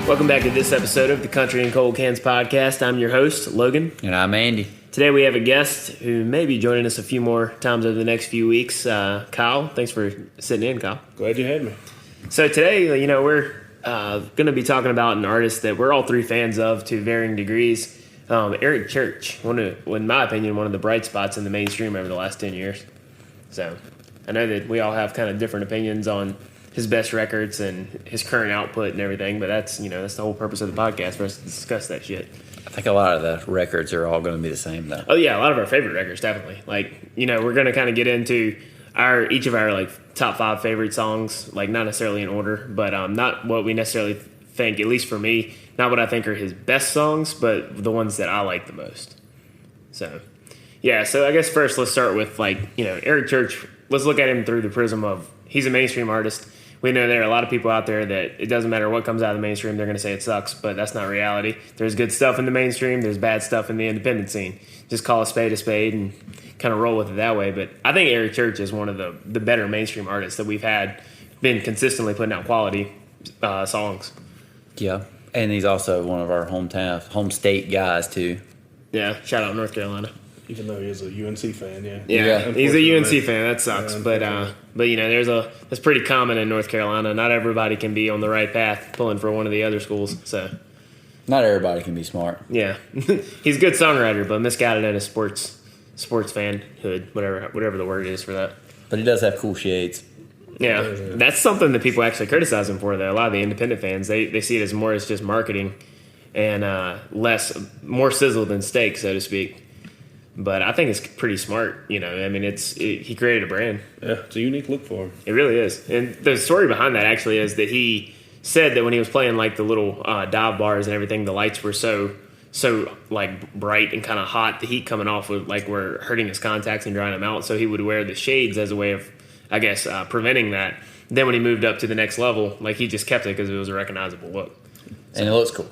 Welcome back to this episode of the Country and Cold Cans podcast. I'm your host, Logan. And I'm Andy. Today we have a guest who may be joining us a few more times over the next few weeks. Kyle, thanks for sitting in, Kyle. Glad you had me. So today, we're going to be talking about an artist that we're all three fans of to varying degrees. Eric Church, in my opinion, one of the bright spots in the mainstream over the last 10 years. So I know that we all have kind of different opinions on his best records and his current output and everything, but that's the whole purpose of the podcast, for us to discuss that shit. I think a lot of the records are all going to be the same, though. Oh yeah, a lot of our favorite records, definitely. We're going to kind of get into each of our top 5 favorite songs, not necessarily in order, but not what we necessarily think, at least for me, not what I think are his best songs, but the ones that I like the most. So yeah, so I guess first let's start with Eric Church. Let's look at him through the prism of he's a mainstream artist. We know there are a lot of people out there that it doesn't matter what comes out of the mainstream, they're going to say it sucks, but that's not reality. There's good stuff in the mainstream, there's bad stuff in the independent scene. Just call a spade and kind of roll with it that way. But I think Eric Church is one of the better mainstream artists that we've been consistently putting out quality songs. Yeah, and he's also one of our home state guys, too. Yeah, shout out North Carolina. Even though he is a UNC fan, yeah. Yeah, he's a UNC fan. That sucks. Yeah, but that's pretty common in North Carolina. Not everybody can be on the right path pulling for one of the other schools. So not everybody can be smart. Yeah. He's a good songwriter, but misguided in his sports fanhood, whatever the word is for that. But he does have cool shades. Yeah. That's something that people actually criticize him for, though. A lot of the independent fans, they see it as more as just marketing and more sizzle than steak, so to speak. But I think it's pretty smart, he created a brand. Yeah, it's a unique look for him. It really is. And the story behind that actually is that he said that when he was playing the little dive bars and everything, the lights were so bright and kind of hot, the heat coming off were hurting his contacts and drying them out. So he would wear the shades as a way of, I guess, preventing that. Then when he moved up to the next level, he just kept it because it was a recognizable look. And it looks cool.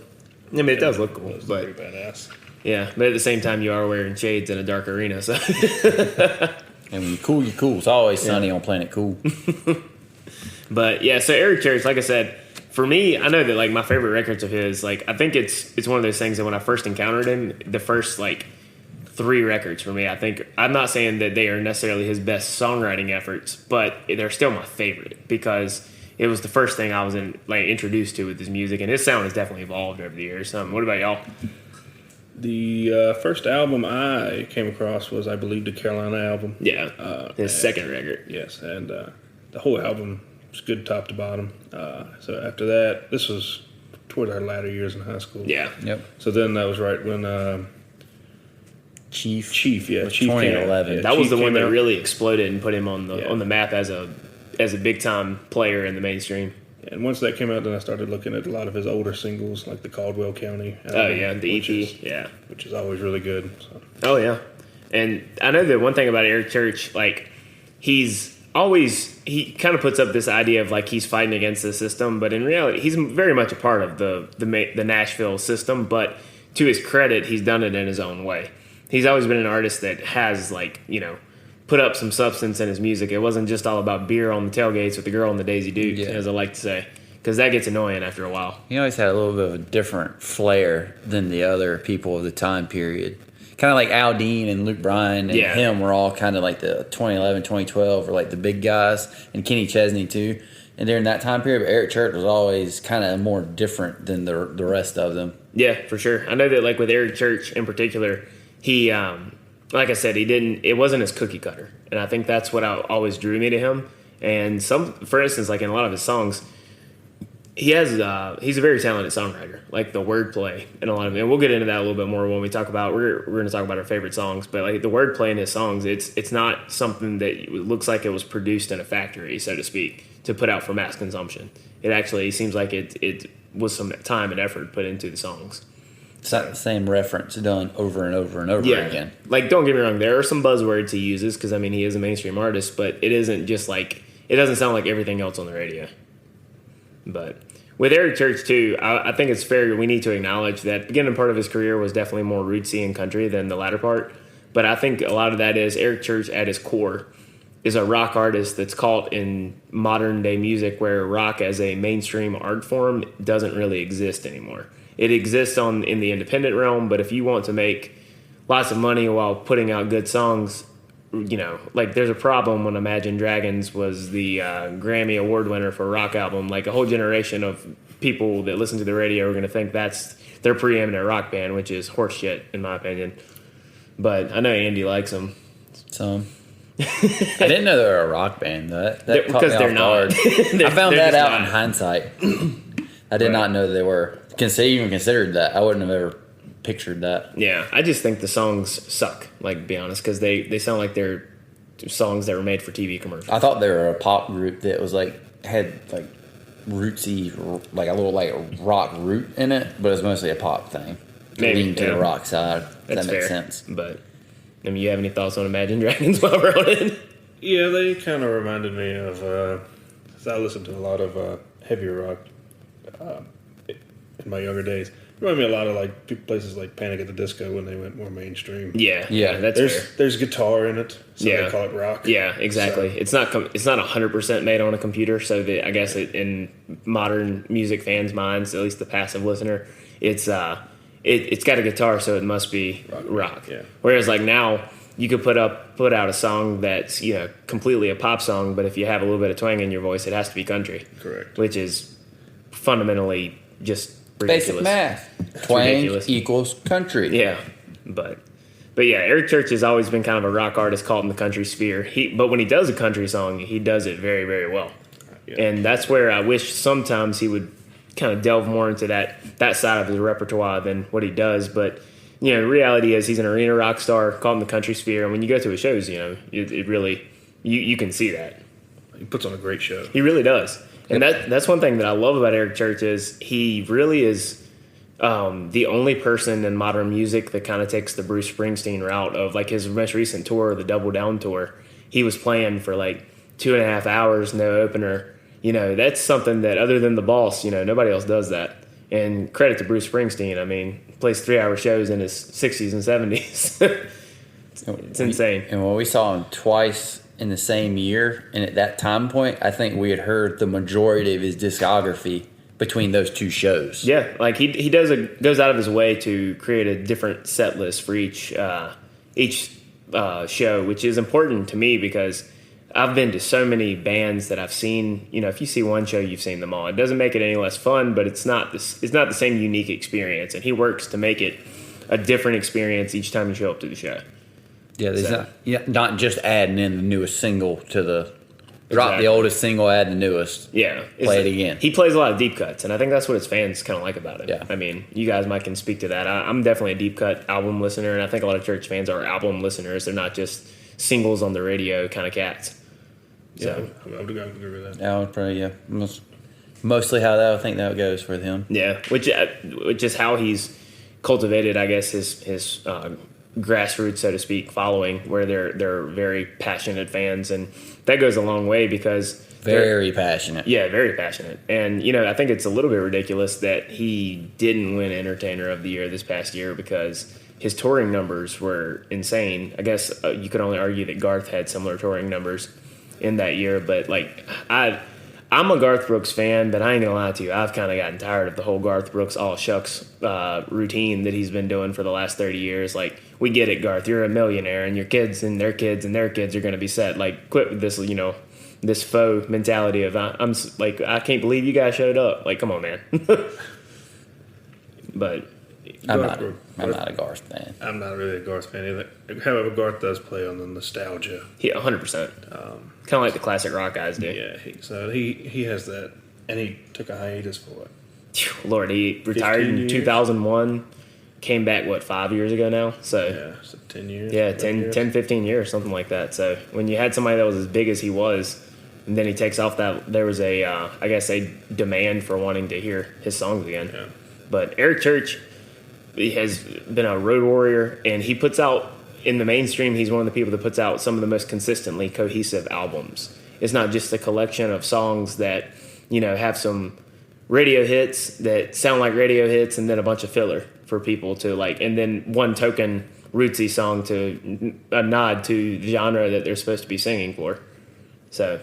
I mean, it does look cool. It's pretty badass. Yeah, but at the same time, you are wearing shades in a dark arena, so. And when you're cool, you're cool. It's always sunny on Planet Cool. But yeah, so Eric Church, like I said, for me, I know that my favorite records of his, I think it's one of those things that when I first encountered him, the first 3 records for me, I'm not saying that they are necessarily his best songwriting efforts, but they're still my favorite because it was the first thing I was introduced to with his music, and his sound has definitely evolved over the years. What about y'all? The first album I came across was, I believe, the Carolina album. Yeah, his second record. Yes, and the whole album was good top to bottom. So after that, this was toward our latter years in high school. Yeah. Yep. So then that was right when Chief, Chief 2011. That was the one that really exploded and put him on the map as a big time player in the mainstream. And once that came out, then I started looking at a lot of his older singles, like the Caldwell County album. Oh, yeah, the EP, which is always really good. So. Oh, yeah. And I know that one thing about Eric Church, he kind of puts up this idea of he's fighting against the system, but in reality, he's very much a part of the Nashville system, but to his credit, he's done it in his own way. He's always been an artist that has, put up some substance in his music. It wasn't just all about beer on the tailgates with the girl and the Daisy Duke, as I like to say, because that gets annoying after a while. He always had a little bit of a different flair than the other people of the time period. Kind of like Al Dean and Luke Bryan and him were all kind of the 2011, 2012 were the big guys, and Kenny Chesney too. And during that time period, but Eric Church was always kind of more different than the rest of them. Yeah, for sure. I know that with Eric Church in particular, he like I said, it wasn't his cookie cutter. And I think that's what always drew me to him. And for instance, in a lot of his songs, he's a very talented songwriter, the wordplay and a lot of it. And we'll get into that a little bit more when we talk about, we're going to talk about our favorite songs, but the wordplay in his songs, it's not something that looks like it was produced in a factory, so to speak, to put out for mass consumption. It actually seems like it was some time and effort put into the songs. It's not the same reference done over and over and over again. Don't get me wrong, there are some buzzwords he uses because, he is a mainstream artist, but it isn't just it doesn't sound like everything else on the radio. But with Eric Church, too, I think it's fair, we need to acknowledge that the beginning part of his career was definitely more rootsy and country than the latter part. But I think a lot of that is Eric Church at his core is a rock artist that's caught in modern day music, where rock as a mainstream art form doesn't really exist anymore. It exists in the independent realm, but if you want to make lots of money while putting out good songs, like there's a problem when Imagine Dragons was the Grammy Award winner for a rock album. Like a whole generation of people that listen to the radio are going to think that's their preeminent rock band, which is horseshit in my opinion. But I know Andy likes them. So I didn't know they were a rock band. That caught because me they're off not. guard. I found that out in not. hindsight. I did not know they were even considered that. I wouldn't have ever pictured that. Yeah, I just think the songs suck, like, to be honest, because they sound like they're songs that were made for TV commercials. I thought they were a pop group that was had rootsy, like a little rock root in it, but it's mostly a pop thing. Maybe, lean to the rock side. That's that makes fair. sense. But you have any thoughts on Imagine Dragons while we're on it? Yeah, they kind of reminded me of. 'Cause I listened to a lot of heavier rock in my younger days. Reminded me a lot of places like Panic at the Disco when they went more mainstream. Yeah, that's fair. There's guitar in it, so they call it rock. Yeah, exactly. So. It's not 100% made on a computer, so that I guess in modern music fans' minds, at least the passive listener, it's got a guitar, so it must be rock. Yeah. Whereas now you could put out a song that's completely a pop song, but if you have a little bit of twang in your voice, it has to be country. Correct. Which is fundamentally just ridiculous. Basic math. Twang ridiculous. equals country. Yeah, but yeah, Eric Church has always been kind of a rock artist caught in the country sphere. But when he does a country song, he does it very, very well. Yeah. And that's where I wish sometimes he would kind of delve more into that side of his repertoire than what he does. But the reality is he's an arena rock star caught in the country sphere, and when you go to his shows, it really you can see that. He puts on a great show. He really does. And that's one thing that I love about Eric Church is he really is the only person in modern music that kind of takes the Bruce Springsteen route of his most recent tour, the Double Down tour. He was playing for 2.5 hours, no opener. That's something that other than the Boss, nobody else does that. And credit to Bruce Springsteen. I mean, he plays 3-hour shows in his 60s and 70s. It's insane. And when we saw him twice in the same year, and at that time point, I think we had heard the majority of his discography between those two shows. Yeah, he goes out of his way to create a different set list for each show, which is important to me because I've been to so many bands that I've seen. If you see one show, you've seen them all. It doesn't make it any less fun, but it's not the same unique experience, and he works to make it a different experience each time you show up to the show. Yeah, not just adding in the newest single to the drop the oldest single, add the newest. Yeah, play it again. He plays a lot of deep cuts, and I think that's what his fans kind of like about it. Yeah. I mean, you guys might can speak to that. I'm definitely a deep cut album listener, and I think a lot of Church fans are album listeners. They're not just singles on the radio kind of cats. So. Yeah, I would agree with that. That would probably mostly how I think that goes with him. Yeah, which is how he's cultivated, I guess, his grassroots, so to speak, following, where they're very passionate fans, and that goes a long way because very passionate. Yeah, very passionate. And I think it's a little bit ridiculous that he didn't win Entertainer of the Year this past year because his touring numbers were insane. I guess you could only argue that Garth had similar touring numbers in that year, but I'm a Garth Brooks fan, but I ain't gonna lie to you, I've kind of gotten tired of the whole Garth Brooks all shucks routine that he's been doing for the last 30 years. We get it, Garth, you're a millionaire, and your kids and their kids and their kids are gonna be set. Quit with this, this faux mentality of I can't believe you guys showed up. Come on, man. But I'm not a Garth fan. I'm not really a Garth fan either. However, Garth does play on the nostalgia. Yeah, 100%. Kind of like the classic rock guys do. Yeah, he has that, and he took a hiatus for it. Lord, he retired in 2001, came back, 5 years ago now? So 10 years. Yeah, 10, 15 years, something like that. So when you had somebody that was as big as he was, and then he takes off, that there was a demand for wanting to hear his songs again. Yeah. But Eric Church, he has been a road warrior, and he puts out, in the mainstream, he's one of the people that puts out some of the most consistently cohesive albums. It's not just a collection of songs that, have some radio hits that sound like radio hits and then a bunch of filler for people to and then one token rootsy song to a nod to the genre that they're supposed to be singing for. So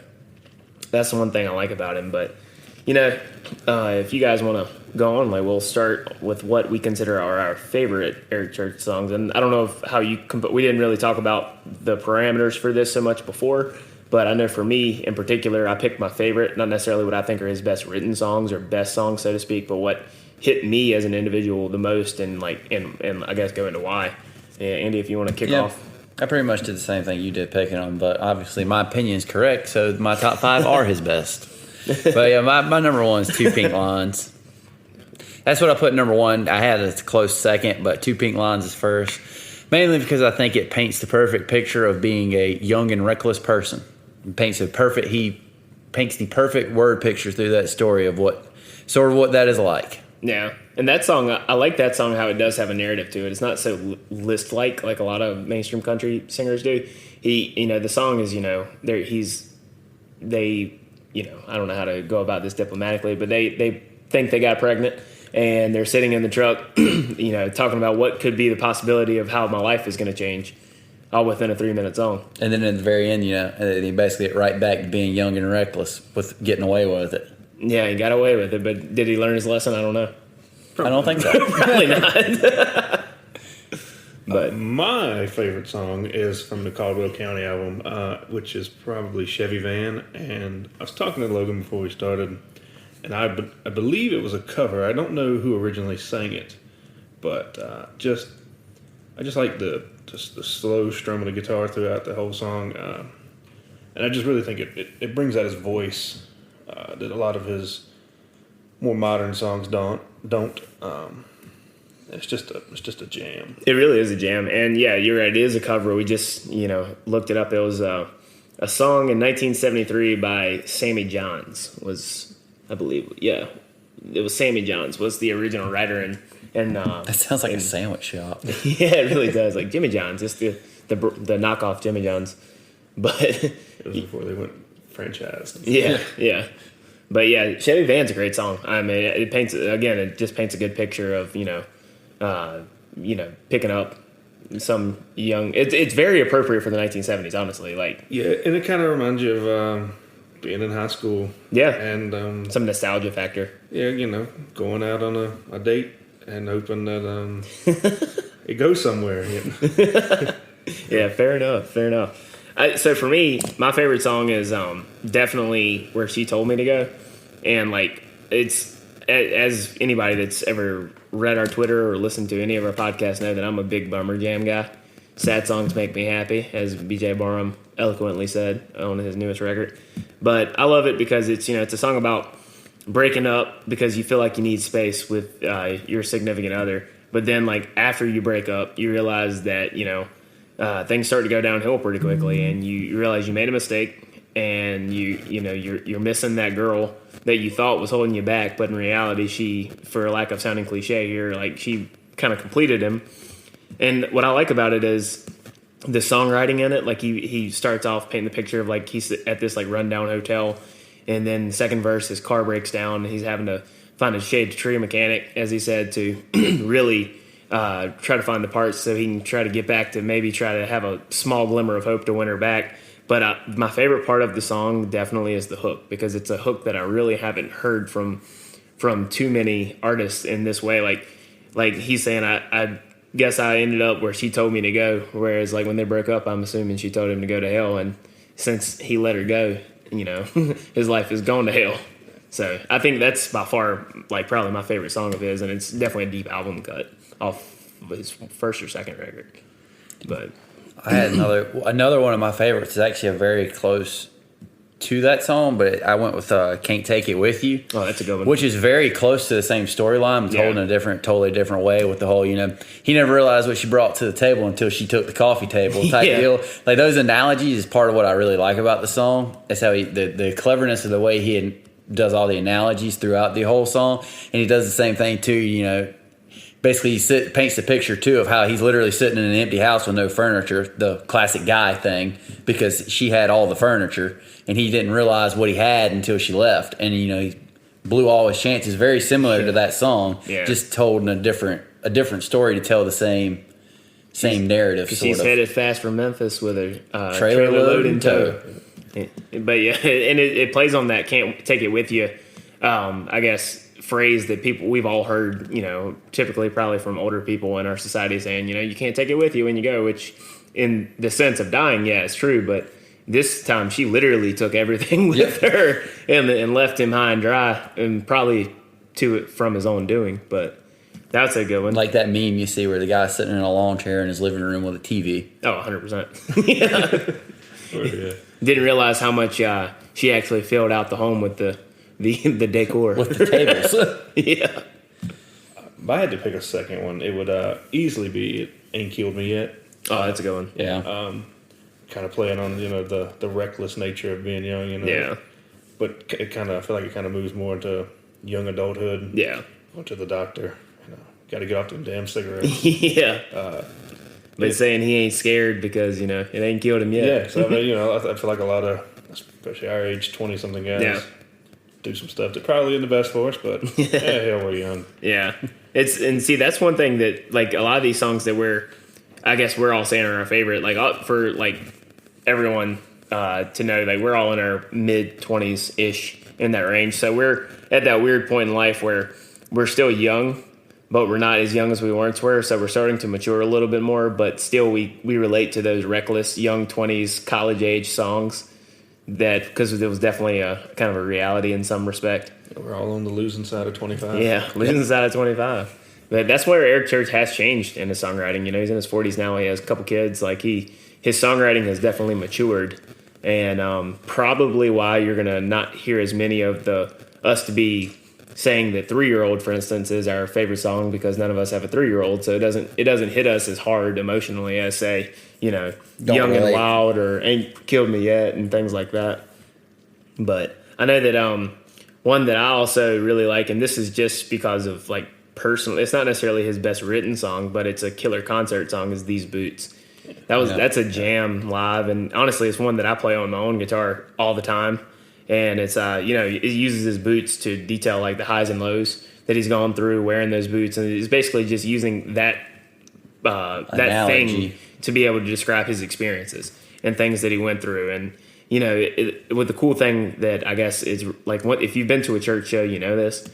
that's the one thing I like about him. But you know, if you guys want to go on, like we'll start with what we consider our favorite Eric Church songs. And I don't know how you we didn't really talk about the parameters for this so much before, but I know for me in particular, I picked my favorite, not necessarily what I think are his best written songs or best songs, so to speak, but what hit me as an individual the most, and I guess go into why. Yeah, Andy, if you want to kick off. I pretty much did the same thing you did picking them, but obviously my opinion is correct, so my top 5 are his best. But yeah, my number 1 is Two Pink Lines. That's what I put number 1. I had a close second, but Two Pink Lines is first. Mainly because I think it paints the perfect picture of being a young and reckless person. He paints the perfect word picture through that story of what that is like. Yeah, and that song, I like that song how it does have a narrative to it. It's not so list-like a lot of mainstream country singers do. The song is, I don't know how to go about this diplomatically, but they think they got pregnant, and they're sitting in the truck, talking about what could be the possibility of how my life is going to change, all within a 3-minute song. And then at the very end, they basically get right back to being young and reckless with getting away with it. Yeah, he got away with it, but did he learn his lesson? I don't know. I don't think so. Probably not. But my favorite song is from the Caldwell County album, which is probably Chevy Van. And I was talking to Logan before we started, and I believe it was a cover. I don't know who originally sang it, but I just like the slow strum of the guitar throughout the whole song, and I just really think it brings out his voice that a lot of his more modern songs don't. It's just a jam. It really is a jam, and yeah, you're right. It is a cover. We just looked it up. It was a song in 1973 by Sammy Johns. I believe, yeah, it was Sammy Johns was the original writer, and that sounds like a sandwich shop. Yeah, it really does, like Jimmy John's, just the knockoff Jimmy John's. But it was before they went franchise. Yeah. But yeah, Chevy Van's a great song. I mean, it just paints a good picture of picking up some young. It's very appropriate for the 1970s, honestly. Yeah, and it kind of reminds you of being in high school. Yeah, and some nostalgia factor. Yeah, going out on a date and hoping that it goes somewhere. Yeah, fair enough. So for me, my favorite song is definitely Where She Told Me to Go. And it's, as anybody that's ever read our Twitter or listened to any of our podcasts know, that I'm a big bummer jam guy. Sad songs make me happy, as BJ Barham eloquently said on his newest record. But I love it because it's a song about breaking up because you feel like you need space with your significant other. But then after you break up, you realize that things start to go downhill pretty quickly, and you realize you made a mistake, and you're missing that girl that you thought was holding you back, but in reality, she, for lack of sounding cliche here, she kind of completed him. And what I like about it is the songwriting in it. He starts off painting the picture of he's at this rundown hotel, and then the second verse, his car breaks down, and he's having to find a shade tree mechanic, as he said, to really try to find the parts so he can try to get back to maybe try to have a small glimmer of hope to win her back. But my favorite part of the song definitely is the hook, because it's a hook that I really haven't heard from too many artists in this way. Like he's saying, I guess I ended up where she told me to go, whereas when they broke up, I'm assuming she told him to go to hell, and since he let her go, his life has gone to hell. So I think that's by far probably my favorite song of his, and it's definitely a deep album cut off his first or second record. But I had another one of my favorites is actually a very close to that song, but I went with Can't Take It With You. Oh, that's a good one. Which is very close to the same storyline, but told in a totally different way, with the whole, he never realized what she brought to the table until she took the coffee table type deal. Those analogies is part of what I really like about the song. It's how the cleverness of the way he does all the analogies throughout the whole song. And he does the same thing too, basically he paints the picture too of how he's literally sitting in an empty house with no furniture, the classic guy thing, because she had all the furniture and he didn't realize what he had until she left. And he blew all his chances. Very similar to that song, just told in a different story to tell the same narrative. Because he's headed fast for Memphis with a trailer load in tow. But yeah, and it plays on that "can't take it with you," I guess, phrase that we've all heard. Typically probably from older people in our society saying, you can't take it with you when you go. Which, in the sense of dying, yeah, it's true. But this time, she literally took everything with her and left him high and dry, and probably from his own doing. But that's a good one. Like that meme you see where the guy's sitting in a lawn chair in his living room with a TV. Oh, 100%. Yeah. Oh, yeah. Didn't realize how much she actually filled out the home with the decor. With the tables. Yeah. If I had to pick a second one, it would easily be Ain't Killed Me Yet. Oh, that's a good one. Yeah. Kind of playing on, the reckless nature of being young, Yeah. But I feel like it kind of moves more into young adulthood. Yeah. Going to the doctor. Got to get off them damn cigarettes. Yeah. But saying he ain't scared because, it ain't killed him yet. Yeah, so I feel like a lot of, especially our age, 20-something guys, do some stuff that probably isn't the best for us, but hell, we're young. Yeah. That's one thing that, like, a lot of these songs that we're all saying are our favorite, like, for, like, everyone to know, like, we're all in our mid-20s-ish in that range. So we're at that weird point in life where we're still young, but we're not as young as we once were, so we're starting to mature a little bit more, but still we relate to those reckless young 20s college age songs because it was definitely a kind of a reality in some respect. We're all on the losing side of 25. Yeah, losing side of 25. But that's where Eric Church has changed in his songwriting. He's in his 40s now. He has a couple kids. Like his songwriting has definitely matured, and probably why you're gonna not hear as many of us to be saying that 3-year-old, for instance, is our favorite song, because none of us have a 3-year-old, so it doesn't hit us as hard emotionally as, say, Young and Wild or Ain't Killed Me Yet and things like that. But I know that one that I also really like, and this is just because of, like, personal, it's not necessarily his best written song, but it's a killer concert song, is These Boots. That's a jam live, and honestly it's one that I play on my own guitar all the time. And it's, it uses his boots to detail, like, the highs and lows that he's gone through wearing those boots. And it's basically just using that thing to be able to describe his experiences and things that he went through. And, with the cool thing that I guess is, like, if you've been to a church show, this.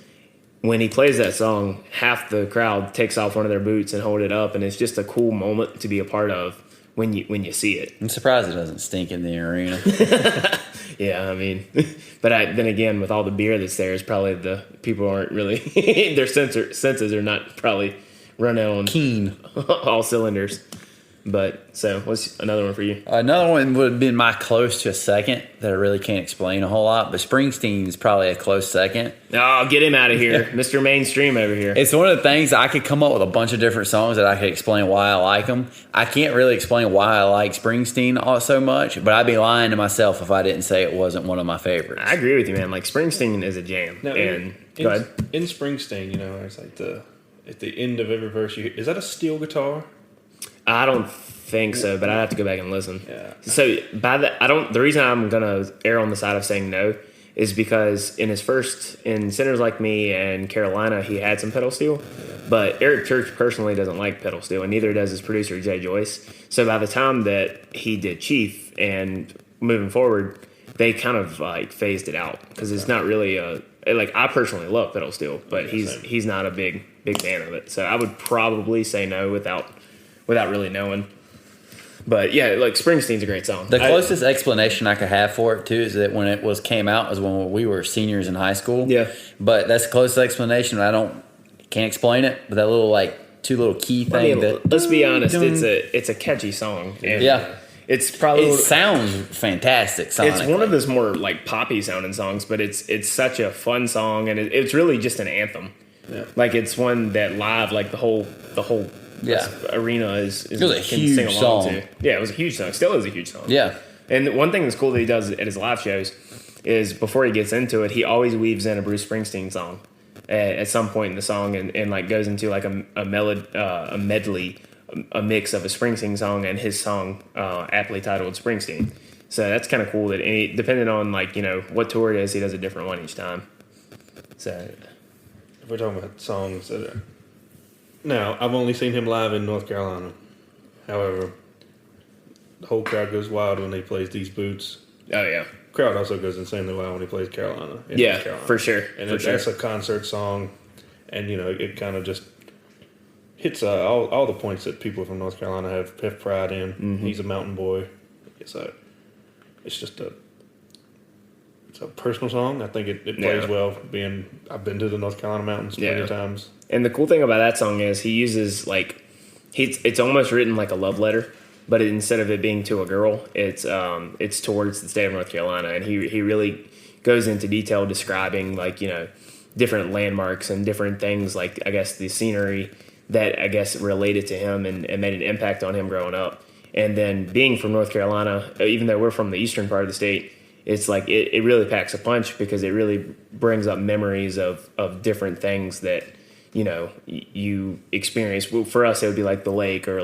When he plays that song, half the crowd takes off one of their boots and hold it up. And it's just a cool moment to be a part of when you see it. I'm surprised it doesn't stink in the arena. Yeah, I mean, but then again, with all the beer that's there, it's probably the people aren't really their senses are not probably running on keen all cylinders. But so, what's another one for you? Another one would have been my close to a second that I really can't explain a whole lot, but Springsteen's probably a close second. Oh, get him out of here, Mr. Mainstream over here. It's one of the things I could come up with a bunch of different songs that I could explain why I like them. I can't really explain why I like Springsteen so much, but I'd be lying to myself if I didn't say it wasn't one of my favorites. I agree with you, man. Like, Springsteen is a jam. Now, go ahead. In Springsteen, it's like at the end of every verse, is that a steel guitar? I don't think so, but I'd have to go back and listen. Yeah. So the reason I'm gonna err on the side of saying no is because in Sinners Like Me and Carolina, he had some pedal steel, but Eric Church personally doesn't like pedal steel, and neither does his producer Jay Joyce. So by the time that he did Chief and moving forward, they kind of like phased it out because it's not really I personally love pedal steel, but he's not a big fan of it. So I would probably say no without really knowing. But yeah, like, Springsteen's a great song. The closest explanation I could have for it too is that when it came out was when we were seniors in high school. Yeah. But that's the closest explanation. Can't explain it, but that little, like, two little key thing. Let's be honest, it's a catchy song. And it's probably it sounds fantastic. Sonically. It's one of those more, like, poppy sounding songs, but it's such a fun song, and it's really just an anthem. Yeah. Like, it's one that live, like, the whole arena is it was a huge song. To. Yeah, it was a huge song. Still is a huge song. Yeah. And one thing that's cool that he does at his live shows is before he gets into it, he always weaves in a Bruce Springsteen song at some point in the song, and like goes into like a medley, a mix of a Springsteen song and his song aptly titled Springsteen. So that's kind of cool that depending on, like, what tour it is, he does a different one each time. So if we're talking about songs that are... Now, I've only seen him live in North Carolina. However, the whole crowd goes wild when he plays These Boots. Oh yeah. Crowd also goes insanely loud when he plays Carolina. Yeah, North Carolina. for sure. And For that's sure. a concert song, and it kind of just hits all the points that people from North Carolina have pride in. Mm-hmm. He's a mountain boy. It's just a personal song. I think it plays well. I've been to the North Carolina mountains plenty of times. And the cool thing about that song is he uses it's almost written like a love letter, but instead of it being to a girl, it's towards the state of North Carolina, and he really goes into detail describing different landmarks and different things, like I guess the scenery that I guess related to him and made an impact on him growing up. And then being from North Carolina, even though we're from the eastern part of the state, it's like it really packs a punch because it really brings up memories of different things that you experience. Well, for us, it would be like the lake or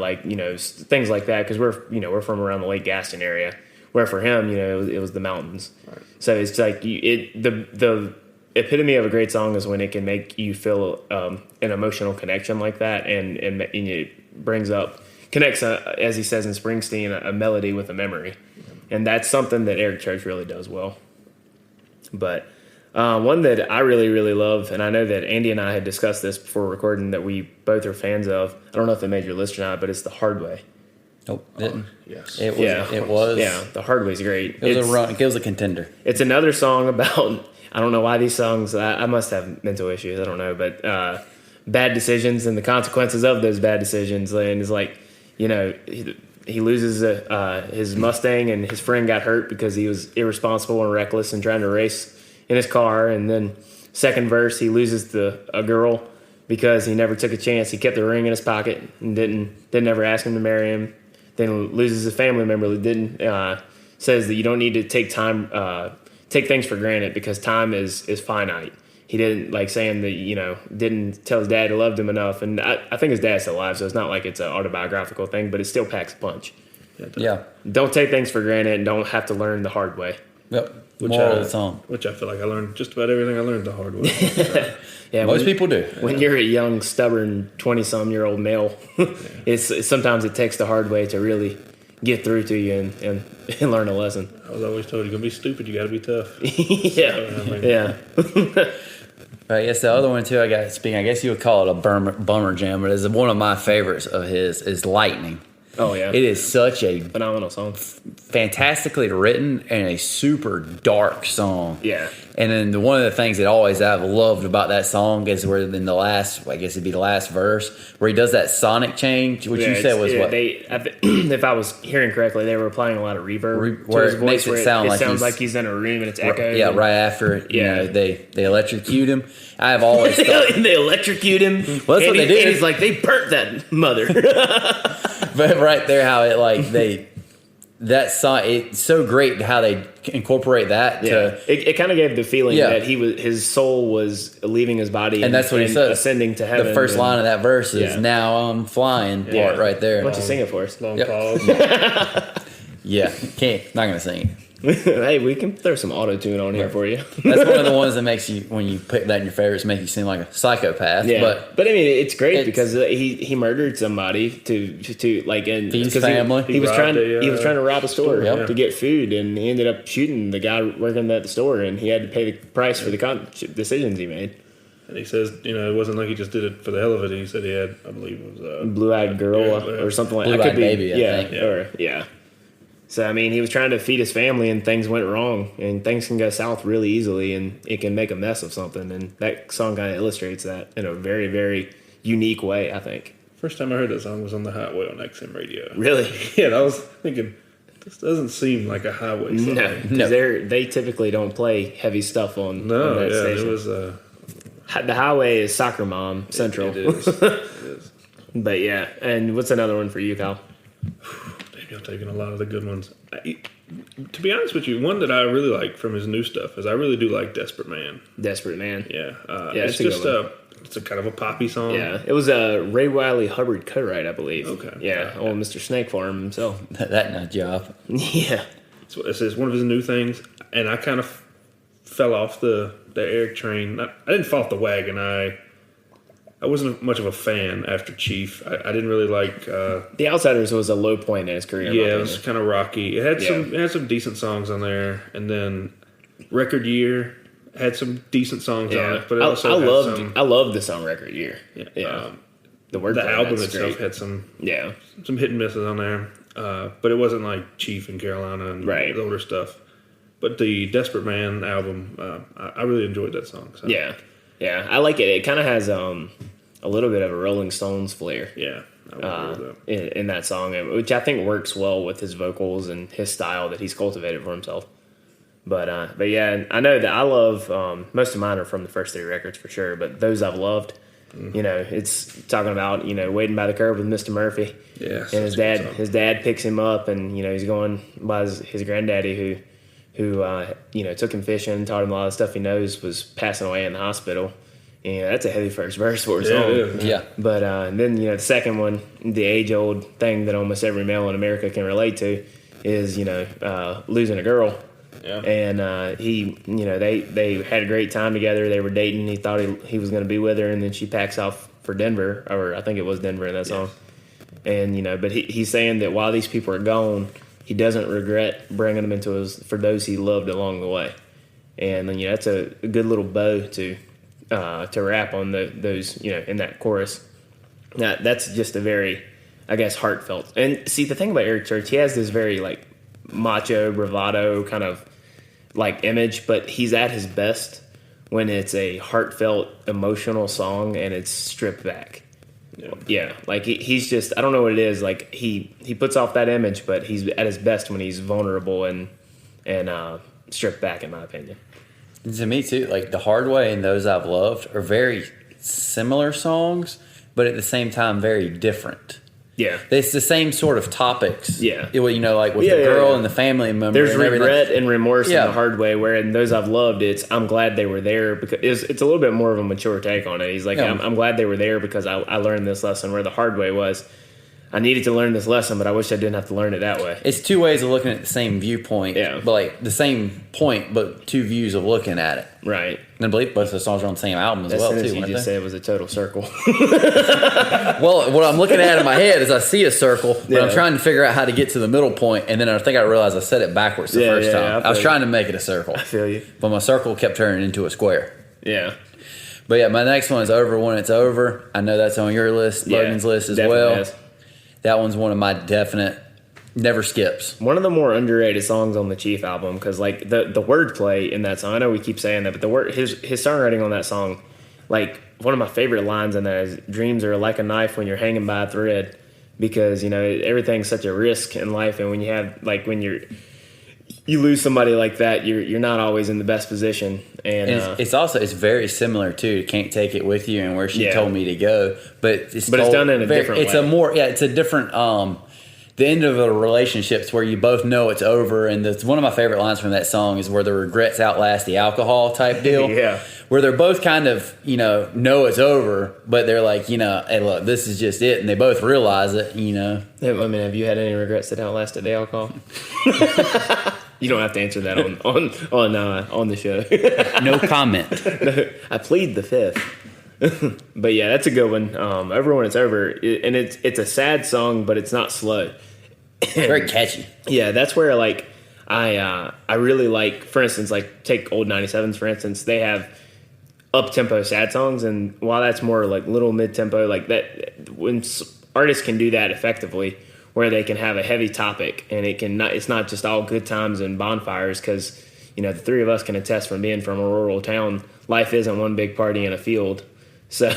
things like that, because we're from around the Lake Gaston area. Where for him, it was the mountains. Right. So it's like the epitome of a great song is when it can make you feel an emotional connection like that, and it connects, as he says in Springsteen, a melody with a memory. And that's something that Eric Church really does well. But one that I really, really love, and I know that Andy and I had discussed this before recording, that we both are fans of. I don't know if it made your list or not, but it's The Hard Way. Nope, didn't. Yes. It was. Yeah, The Hard Way's great. It was a contender. It's another song about, I don't know why these songs, I must have mental issues, I don't know, but bad decisions and the consequences of those bad decisions. And it's like, he loses his Mustang, and his friend got hurt because he was irresponsible and reckless and trying to race in his car. And then second verse, he loses a girl because he never took a chance. He kept the ring in his pocket and didn't ever ask him to marry him. Then loses a family member that didn't. Says that you don't need to take things for granted because time is finite. He didn't saying that didn't tell his dad he loved him enough, and I think his dad's still alive, so it's not like it's an autobiographical thing, but it still packs a punch. Yeah. Don't take things for granted, and don't have to learn the hard way. Yep. Moral of the song. Which I feel like I learned just about everything I learned the hard way. Yeah, most people do. When you're a young, stubborn 20-some-year-old male, it's sometimes it takes the hard way to really get through to you and learn a lesson. I was always told, you're going to be stupid, you got to be tough. Yeah. I guess the other one too, I guess you would call it a bummer jam, but it's one of my favorites of his is Lightning. Oh yeah, it is such a phenomenal song, fantastically written and a super dark song. Yeah, and then one of the things that I've loved about that song is where in the last, I guess it'd be the last verse, where he does that sonic change, which you said was what? If I was hearing correctly, they were applying a lot of reverb where to his it voice, makes it sound like he's in a room and it's echoed. Yeah, right after they electrocute him. I have always thought they electrocute him. Well, that's what they did. And he's like, they burnt that mother. But right there, how that song, it's so great how they incorporate that. It kind of gave the feeling that his soul was leaving his body, and that's what he said, ascending to heaven. The first line of that verse is "Now I'm flying" part right there. Why don't you sing it for us? Long pause. Not gonna sing it. Hey, we can throw some auto tune on here for you. That's one of the ones that makes you, when you pick that in your favorites, make you seem like a psychopath. Yeah, but I mean, it's great because he murdered somebody to and feed his family. He was trying to rob a store to get food, and he ended up shooting the guy working at the store, and he had to pay the price for the decisions he made. And he says, it wasn't like he just did it for the hell of it. He said he had, I believe it was a blue-eyed girl or something like that. Blue-eyed baby, I think. So, I mean, he was trying to feed his family, and things went wrong, and things can go south really easily, and it can make a mess of something, and that song kind of illustrates that in a very, very unique way, I think. First time I heard that song was on the highway on XM radio. Really? Yeah, I was thinking, this doesn't seem like a highway song. No, they typically don't play heavy stuff on that station. It was... the highway is Soccer Mom Central. It is. But yeah, and what's another one for you, Kyle? I've taken a lot of the good ones. To be honest with you, one that I really like from his new stuff is I really do like "Desperate Man." Desperate Man. Yeah, it's just it's a kind of a poppy song. Yeah, it was a Ray Wiley Hubbard co-write, I believe. Okay. Yeah, old Mr. Snake Farm himself. That nut job. Yeah. It's one of his new things, and I kind of fell off the Eric train. I didn't fall off the wagon. I I wasn't much of a fan after Chief. I didn't really like. The Outsiders was a low point in his career. Yeah, it was kind of rocky. It had some decent songs on there, and then Record Year had some decent songs on it. But it also I loved the song Record Year. Yeah. The album itself had some hit and misses on there, but it wasn't like Chief and Carolina and the older stuff. But the Desperate Man album, I really enjoyed that song. So. Yeah, I like it. It kind of has a little bit of a Rolling Stones flair. Yeah, I would agree with that. In that song, which I think works well with his vocals and his style that he's cultivated for himself. But yeah, I know that I love most of mine are from the first 3 records for sure. But those I've loved, it's talking about waiting by the curb with Mr. Murphy. Yeah, and his dad picks him up, and he's going by his granddaddy who took him fishing, taught him a lot of stuff he knows, was passing away in the hospital. And that's a heavy first verse for a song. Yeah. But then the second one, the age-old thing that almost every male in America can relate to, is losing a girl. Yeah. And they had a great time together. They were dating. He thought he was going to be with her, and then she packs off for Denver, or I think it was Denver in that song. And but he's saying that while these people are gone, he doesn't regret bringing them for those he loved along the way. And then that's a good little bow to rap on those in that chorus. Now, that's just a very, I guess, heartfelt. And see, the thing about Eric Church, he has this very like macho bravado kind of like image, but he's at his best when it's a heartfelt, emotional song and it's stripped back. Yeah, like he's just, I don't know what it is. Like he puts off that image, but he's at his best when he's vulnerable and stripped back, in my opinion. To me too, like The Hard Way and Those I've Loved are very similar songs, but at the same time very different. Yeah, it's the same sort of topics. Yeah, like with the girl and the family member. There's and regret and remorse in The Hard Way, where in Those I've Loved, it's I'm glad they were there, because it's a little bit more of a mature take on it. He's like, I'm glad they were there because I learned this lesson. Where The Hard Way was, I needed to learn this lesson, but I wish I didn't have to learn it that way. It's 2 ways of looking at the same viewpoint, but like the same point, but 2 views of looking at it. Right. And I believe both of the songs are on the same album as well, too. You just said it was a total circle. Well, what I'm looking at in my head is I see a circle, but I'm trying to figure out how to get to the middle point, and then I think I realized I said it backwards the first time. I was trying to make it a circle. I feel you. But my circle kept turning into a square. Yeah. But yeah, my next one is Over When It's Over. I know that's on your list, Logan's list as well. Is. That one's one of my definite, never skips. One of the more underrated songs on the Chief album, because like the wordplay in that song, I know we keep saying that, but his songwriting on that song, like one of my favorite lines in that is, "Dreams are like a knife when you're hanging by a thread," because everything's such a risk in life, and when you have when you lose somebody like that, you're not always in the best position. And it's very similar to Can't Take It With You and Where She Told Me to Go, but it's done in a different way. It's a different the end of a relationship's where you both know it's over, and one of my favorite lines from that song is where the regrets outlast the alcohol type deal. Where they're both kind of know it's over, but they're like hey look, this is just it, and they both realize it. Yeah, I mean, have you had any regrets that outlasted the alcohol? You don't have to answer that on the show. No comment. I plead the fifth. But yeah, that's a good one. Over When It's Over, and it's a sad song, but it's not slow. Very catchy. Yeah, that's where I really like. For instance, take old 97s. For instance, they have up tempo sad songs, and while that's more like little mid tempo, like that, when artists can do that effectively, where they can have a heavy topic and it's not just all good times and bonfires, because the 3 of us can attest from being from a rural town, life isn't one big party in a field. So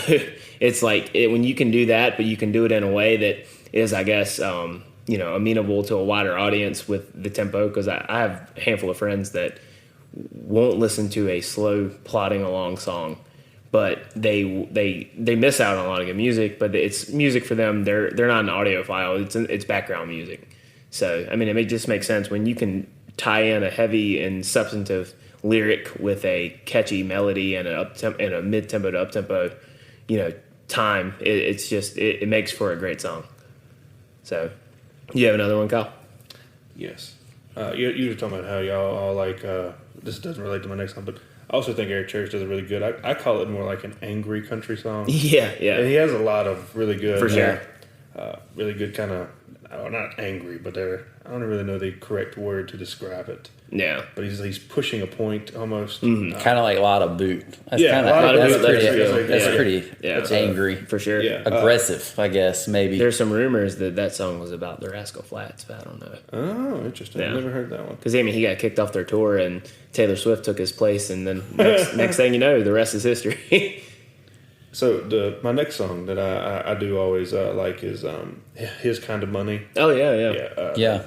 it's when you can do that, but you can do it in a way that is, I guess, amenable to a wider audience with the tempo, because I have a handful of friends that won't listen to a slow plodding along song, but they miss out on a lot of good music. But it's music for them. They're not an audiophile. It's background music. So I mean, it just makes sense when you can tie in a heavy and substantive lyric with a catchy melody and a mid tempo to up tempo, time. It makes for a great song. So, you have another one, Kyle? Yes. You were talking about how y'all all like this doesn't relate to my next song, but I also think Eric Church does a really good. I call it more like an angry country song. Yeah, yeah. And he has a lot of really good, for sure, really good kind of not angry, but I don't really know the correct word to describe it. Yeah, but he's pushing a point almost. Kind of like a lot of boot. That's yeah, kinda, a lot of that's boot. pretty angry. for sure. Yeah. Aggressive, I guess, maybe. There's some rumors that song was about the Rascal Flatts, but I don't know. Oh, interesting. Yeah. I've never heard that one. Because he got kicked off their tour, and Taylor Swift took his place, and then next thing you know, the rest is history. So my next song that I do always like is His Kind of Money. Oh yeah. Yeah.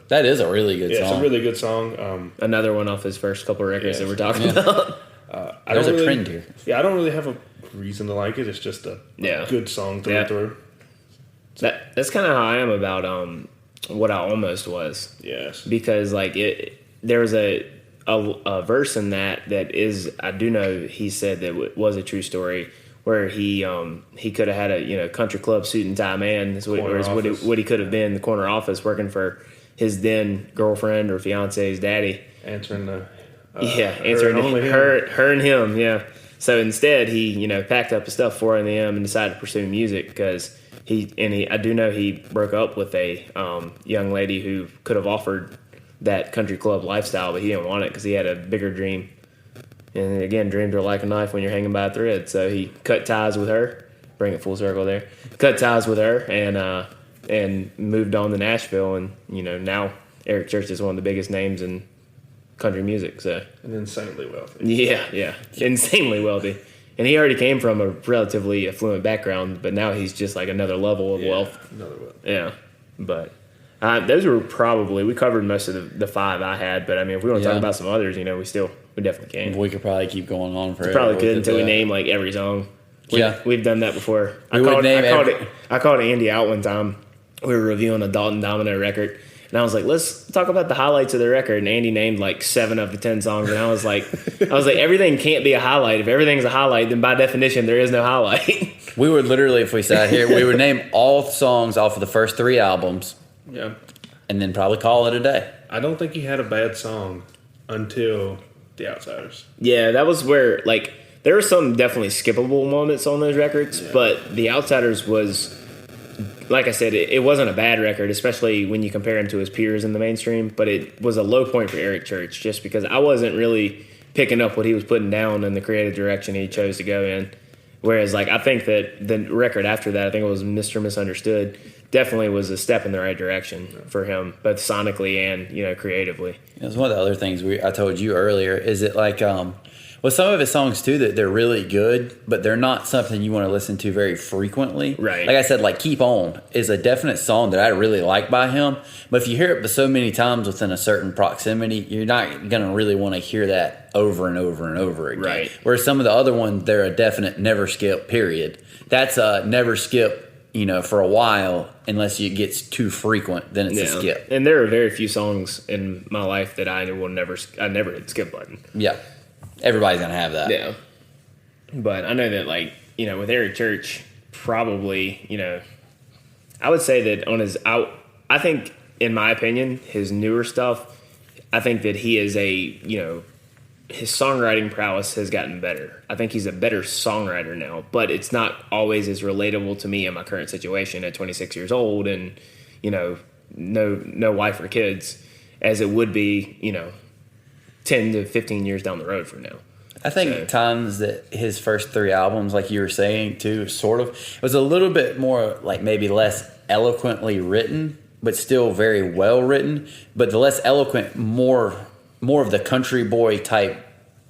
That is a really good song. It's a really good song. Another one off his first couple of records that we're talking about. There's a trend here. Yeah, I don't really have a reason to like it. It's just a good song to go through. That's kind of how I am about what I Almost Was. Yes. Because like there was a verse in that is, I do know he said that was a true story, where he could have had a country club suit and tie man is what he could have been, the corner office working for his then girlfriend or fiance's daddy, answering her and him. Yeah. So instead he packed up his stuff 4 a.m. and decided to pursue music, because I do know he broke up with a young lady who could have offered that country club lifestyle, but he didn't want it because he had a bigger dream. And again, dreams are like a knife when you're hanging by a thread. So he cut ties with her, bring it full circle there. Cut ties with her and moved on to Nashville. And now Eric Church is one of the biggest names in country music. So and insanely wealthy. Yeah, insanely wealthy. And he already came from a relatively affluent background, but now he's just like another level of wealth. Another wealth. Yeah, but. Those were probably, we covered most of the 5 I had, but I mean, if we want to talk about some others, we definitely can. We could probably keep going on forever. We probably could until we name like every song. We've done that before. I called Andy out one time. We were reviewing a Dalton Domino record, and I was like, let's talk about the highlights of the record. And Andy named like 7 of the 10 songs, and I was like, everything can't be a highlight. If everything's a highlight, then by definition, there is no highlight. We would literally, if we sat here, we would name all songs off of the first 3 albums. Yeah. And then probably call it a day. I don't think he had a bad song until The Outsiders. Yeah, that was where, like, there were some definitely skippable moments on those records, but The Outsiders was, like I said, it wasn't a bad record, especially when you compare him to his peers in the mainstream, but it was a low point for Eric Church, just because I wasn't really picking up what he was putting down in the creative direction he chose to go in. Whereas, like, I think that the record after that, I think it was Mr. Misunderstood, definitely was a step in the right direction for him, both sonically and creatively. It was one of the other things I told you earlier. Is it like some of his songs too that they're really good, but they're not something you want to listen to very frequently. Right. Like I said, like Keep On is a definite song that I really like by him, but if you hear it so many times within a certain proximity, you're not gonna really want to hear that over and over and over again. Right. Whereas some of the other ones, they're a definite never skip. Period. That's a never skip. For a while, unless it gets too frequent, then it's a skip. And there are very few songs in my life that I never hit the skip button. Yeah. Everybody's going to have that. Yeah. But I know that, like, with Eric Church, probably, I would say that on his out, I think, in my opinion, his newer stuff, I think that he is his songwriting prowess has gotten better. I think he's a better songwriter now, but it's not always as relatable to me in my current situation at 26 years old and, no wife or kids as it would be, 10 to 15 years down the road from now. I think at times that his first 3 albums, like you were saying too, it was a little bit more like maybe less eloquently written, but still very well written. But the less eloquent, more of the country boy type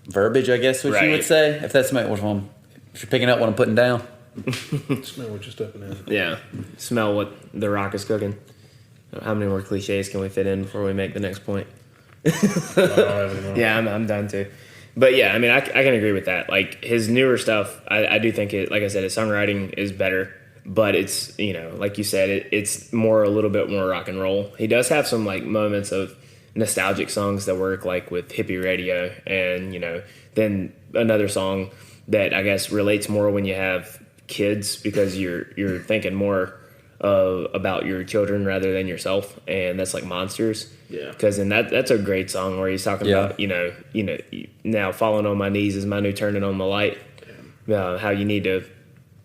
verbiage, I guess, which you would say, if that's what if you're picking up what I'm putting down. Smell what you're stepping in. Yeah, smell what the rock is cooking. How many more cliches can we fit in before we make the next point? Yeah, I'm done too. But yeah, I mean, I can agree with that. Like his newer stuff, I do think like I said, his songwriting is better. But it's like you said, it's a little bit more rock and roll. He does have some like moments of nostalgic songs that work, like with Hippie Radio, and then another song that I guess relates more when you have kids, because you're thinking more about your children rather than yourself, and that's like Monsters. Yeah. Because that's a great song where he's talking about now falling on my knees is my new turning on the light. How you need to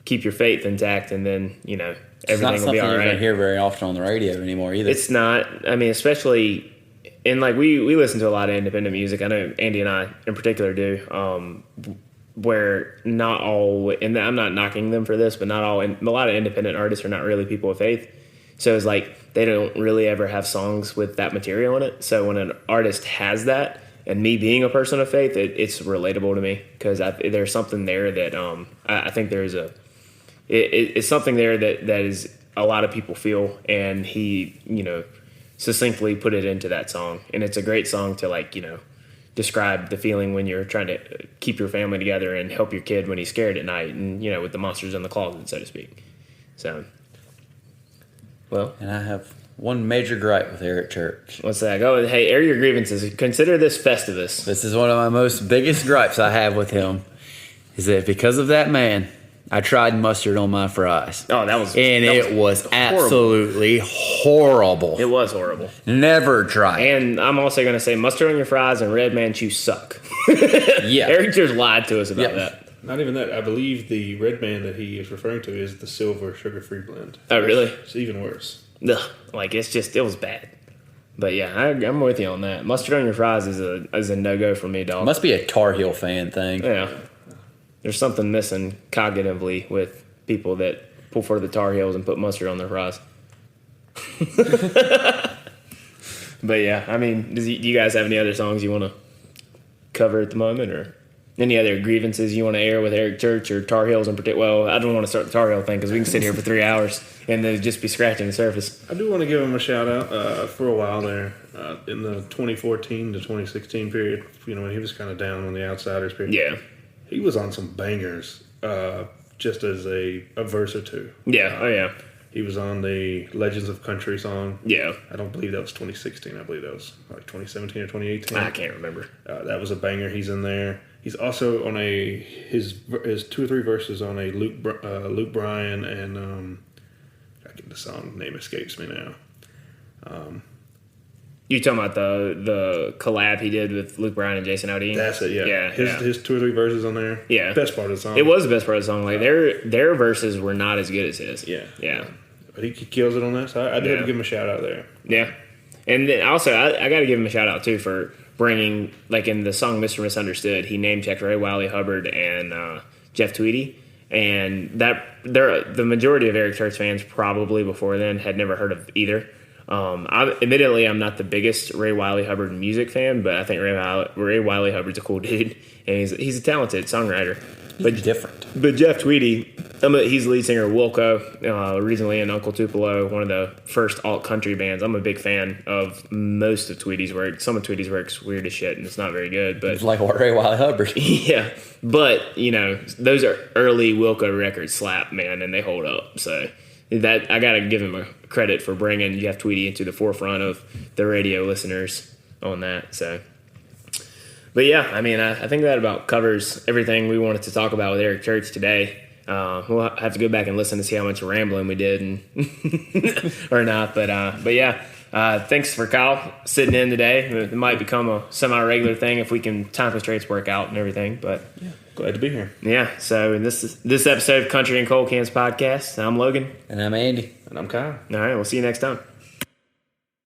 keep your faith intact, and then everything will be all right. It's not something you're going to hear very often on the radio anymore either. It's not. I mean, especially. And like we listen to a lot of independent music. I know Andy and I in particular do. Where not all, and I'm not knocking them for this, but not all, and a lot of independent artists are not really people of faith. So it's like they don't really ever have songs with that material in it. So when an artist has that, and me being a person of faith, it's relatable to me because there's something there that I think there's it's something there that is a lot of people feel, and he succinctly put it into that song, and it's a great song to describe the feeling when you're trying to keep your family together and help your kid when he's scared at night, and with the monsters in the closet, so to speak. So, well, and I have one major gripe with Eric Church. What's that? Go. Hey, air your grievances. Consider this Festivus. This is one of my most biggest gripes I have with him. Is that because of that man, I tried mustard on my fries. Oh, it was absolutely horrible. It was horrible. Never try it. And I'm also going to say mustard on your fries and Red Man Chew suck. Yeah. Eric just lied to us about that. Not even that. I believe the Red Man that he is referring to is the silver sugar-free blend. Oh, really? It's even worse. Ugh. Like, it was bad. But yeah, I'm with you on that. Mustard on your fries is a no-go for me, dog. Must be a Tar Heel fan thing. Yeah. There's something missing cognitively with people that pull for the Tar Heels and put mustard on their fries. But yeah, I mean, do you guys have any other songs you want to cover at the moment, or any other grievances you want to air with Eric Church or Tar Heels in particular? Well, I don't want to start the Tar Heel thing because we can sit here for 3 hours and then just be scratching the surface. I do want to give him a shout out for a while there in the 2014 to 2016 period. When he was kind of down on the Outsiders period. Yeah. He was on some bangers, just as a verse or two. Yeah, oh yeah. He was on the Legends of Country song. Yeah. I don't believe that was 2016. I believe that was like 2017 or 2018. I can't remember. That was a banger. He's in there. He's also on his 2 or 3 verses on a Luke Bryan and I get the song name escapes me now. You talking about the collab he did with Luke Bryan and Jason Aldean? That's it, yeah. His 2 or 3 verses on there. Yeah. Best part of the song. It was the best part of the song. Like their verses were not as good as his. Yeah. Yeah. But he kills it on that, so I did have to give him a shout out there. Yeah. And then also, I got to give him a shout out, too, for bringing, like in the song Mr. Misunderstood, he name-checked Ray Wiley Hubbard and Jeff Tweedy. And the majority of Eric Church fans probably before then had never heard of either. Admittedly, I'm not the biggest Ray Wiley Hubbard music fan, but I think Ray Wiley Hubbard's a cool dude, and he's a talented songwriter. But different. But Jeff Tweedy, he's the lead singer of Wilco, originally in Uncle Tupelo, one of the first alt country bands. I'm a big fan of most of Tweedy's work. Some of Tweedy's work's weird as shit, and it's not very good. But it's like Ray Wiley Hubbard. Yeah, but those are early Wilco records slap, man, and they hold up. So that I gotta give him a credit for bringing Jeff Tweedy into the forefront of the radio listeners on that. So. But yeah, I mean, I think that about covers everything we wanted to talk about with Eric Church today. We'll have to go back and listen to see how much rambling we did or not. But yeah, thanks for Kyle sitting in today. It might become a semi-regular thing if we can time constraints work out and everything. But yeah, glad to be here. Yeah, so this episode of Country and Cold Cans Podcast, I'm Logan. And I'm Andy. And I'm Kyle. All right, we'll see you next time.